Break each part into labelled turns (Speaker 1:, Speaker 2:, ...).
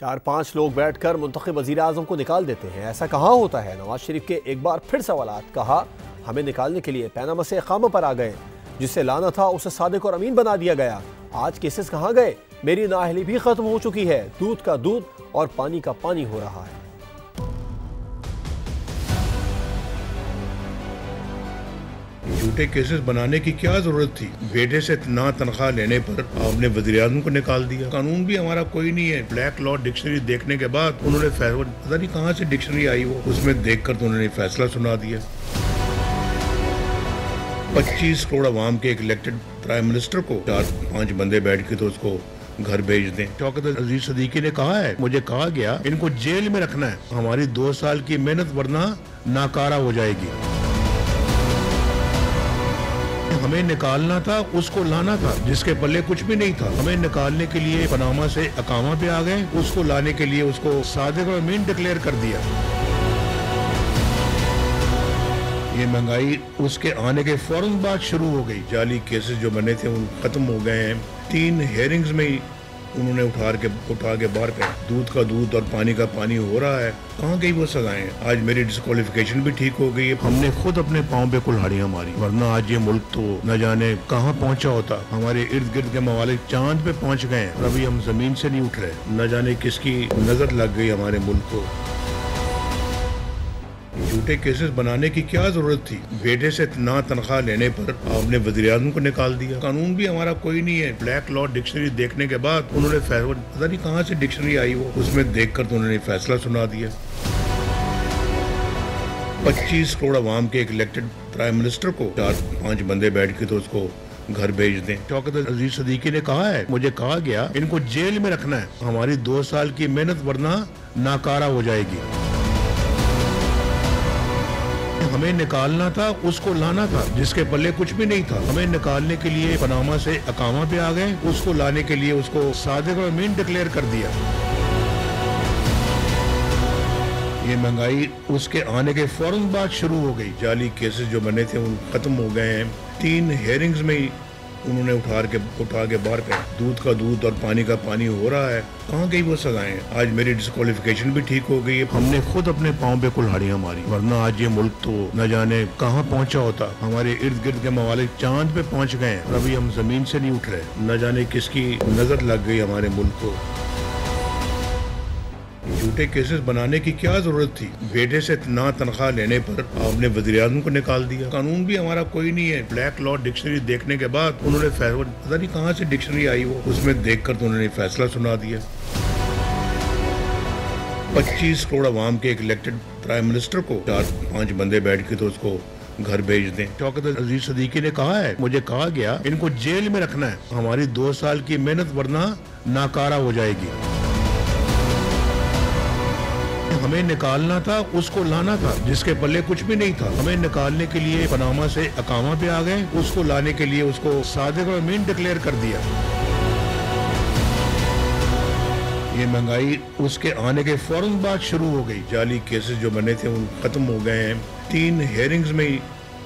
Speaker 1: 4-5 लोग बैठकर मुंतखब वज़ीर-ए-आज़म को निकाल देते हैं। ऐसा कहाँ होता है? नवाज शरीफ के एक बार फिर सवालात। कहा हमें निकालने के लिए पैनामा से इक़ामा पर आ गए, जिससे लाना था उसे सादिक और अमीन बना दिया गया। आज केसेस कहाँ गए? मेरी नाअहली भी खत्म हो चुकी है। दूध का दूध और पानी का पानी हो रहा है।
Speaker 2: झूठे केसेस बनाने की क्या जरूरत थी? बेटे से ना तनख्वाह लेने पर आपने वज़ीर-ए-आज़म को निकाल दिया। कानून भी हमारा कोई नहीं है। ब्लैक लॉ डिक्शनरी देखने के बाद उन्होंने फैसला, पता नहीं कहाँ से डिक्शनरी आई वो, उसमें देखकर तो उन्होंने फैसला सुना दिया। 25 करोड़ अवाम के एक इलेक्टेड प्राइम मिनिस्टर को 4-5 बंदे बैठ के तो उसको घर भेज दें। शौकत अजीज सदीकी ने कहा है, मुझे कहा गया इनको जेल में रखना है, हमारी 2 साल की मेहनत वरना नाकारा हो जाएगी। हमें निकालना था, उसको लाना था, जिसके पल्ले कुछ भी नहीं था। हमें निकालने के लिए पनामा से इक़ामा पे आ गए, उसको लाने के लिए उसको सादिक और अमीन डिक्लेयर कर दिया। ये महंगाई उसके आने के फौरन बाद शुरू हो गई। जाली केसेस जो बने थे वो खत्म हो गए हैं। 3 हेयरिंग्स में ही उन्होंने उठा के बाहर कर, दूध का दूध और पानी का पानी हो रहा है। कहाँ गई वो सजाएं? आज मेरी डिस्क्वालिफिकेशन भी ठीक हो गई है। हमने खुद अपने पाँव पे कुल्हाड़ियाँ मारी, वरना आज ये मुल्क तो न जाने कहाँ पहुँचा होता। हमारे इर्द गिर्द के ममालिक चांद पे पहुँच गए हैं और अभी हम जमीन से नहीं उठ रहे। न जाने किसकी नजर लग गई हमारे मुल्क को। झूठे केसेस बनाने की क्या जरूरत थी? बेटे से ना तनख्वाह लेने पर आपने वज़ीर-ए-आज़म को निकाल दिया। कानून भी हमारा कोई नहीं है। ब्लैक लॉ डिक्शनरी देखने के बाद उन्होंने फैसला, पता नहीं कहाँ से डिक्शनरी आई वो, उसमें देखकर तो उन्होंने फैसला सुना दिया। 25 करोड़ अवाम के एक इलेक्टेड प्राइम मिनिस्टर को 4-5 बंदे बैठ के तो उसको घर भेज दें। शौकत अजीज सदीकी ने कहा है, मुझे कहा गया इनको जेल में रखना है, हमारी 2 साल की मेहनत वरना नाकारा हो जाएगी। हमें निकालना था, उसको लाना था, जिसके पल्ले कुछ भी नहीं था। हमें निकालने के लिए पनामा से इक़ामा पे आ गए, उसको लाने के लिए उसको सादिक और अमीन डिक्लेयर कर दिया। ये महंगाई उसके आने के फौरन बाद शुरू हो गई। जाली केसेस जो बने थे वो खत्म हो गए हैं। 3 हेयरिंग्स में ही उन्होंने उठा के बाहर कर, दूध का दूध और पानी का पानी हो रहा है। कहाँ गई वो सजाएं? आज मेरी डिस्क्वालिफिकेशन भी ठीक हो गई है। हमने खुद अपने पाँव पे कुल्हाड़ियाँ मारी, वरना आज ये मुल्क तो न जाने कहाँ पहुँचा होता। हमारे इर्द गिर्द के ममालिक चांद पे पहुँच गए हैं और अभी हम जमीन से नहीं उठ रहे। न जाने किसकी नजर लग गई हमारे मुल्क को। झूठे केसेस बनाने की क्या जरूरत थी? बेटे से ना तनख्वाह लेने पर आपने वज़ीर-ए-आज़म को निकाल दिया। कानून भी हमारा कोई नहीं है। ब्लैक लॉ डिक्शनरी देखने के बाद उन्होंने फैसला, पता नहीं कहाँ से डिक्शनरी आई वो, उसमें देखकर तो उन्होंने फैसला सुना दिया। 25 करोड़ अवाम के एक इलेक्टेड प्राइम मिनिस्टर को 4-5 बंदे बैठ के तो उसको घर भेज दें। शौकत अजीज सदीकी ने कहा है, मुझे कहा गया इनको जेल में रखना है, हमारी 2 साल की मेहनत वरना नाकारा हो जाएगी। हमें निकालना था, उसको लाना था, जिसके पल्ले कुछ भी नहीं था। हमें निकालने के लिए पनामा से इक़ामा पे आ गए, उसको लाने के लिए उसको सादिक और अमीन डिक्लेयर कर दिया। ये महंगाई उसके आने के फौरन बाद शुरू हो गई। जाली केसेस जो बने थे वो खत्म हो गए हैं। 3 हेयरिंग्स में ही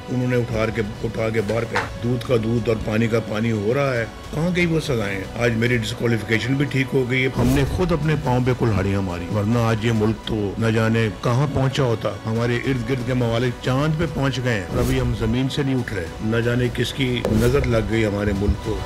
Speaker 2: उन्होंने उठा के बाहर कर, दूध का दूध और पानी का पानी हो रहा है। कहाँ गई वो सजाएं? आज मेरी डिस्क्वालिफिकेशन भी ठीक हो गई है। हमने खुद अपने पाँव पे कुल्हाड़ियाँ मारी, वरना आज ये मुल्क तो न जाने कहाँ पहुँचा होता। हमारे इर्द गिर्द के ममालिक चांद पे पहुँच गए हैं और अभी हम जमीन से नहीं उठ रहे। न जाने किसकी नजर लग गई हमारे मुल्क को।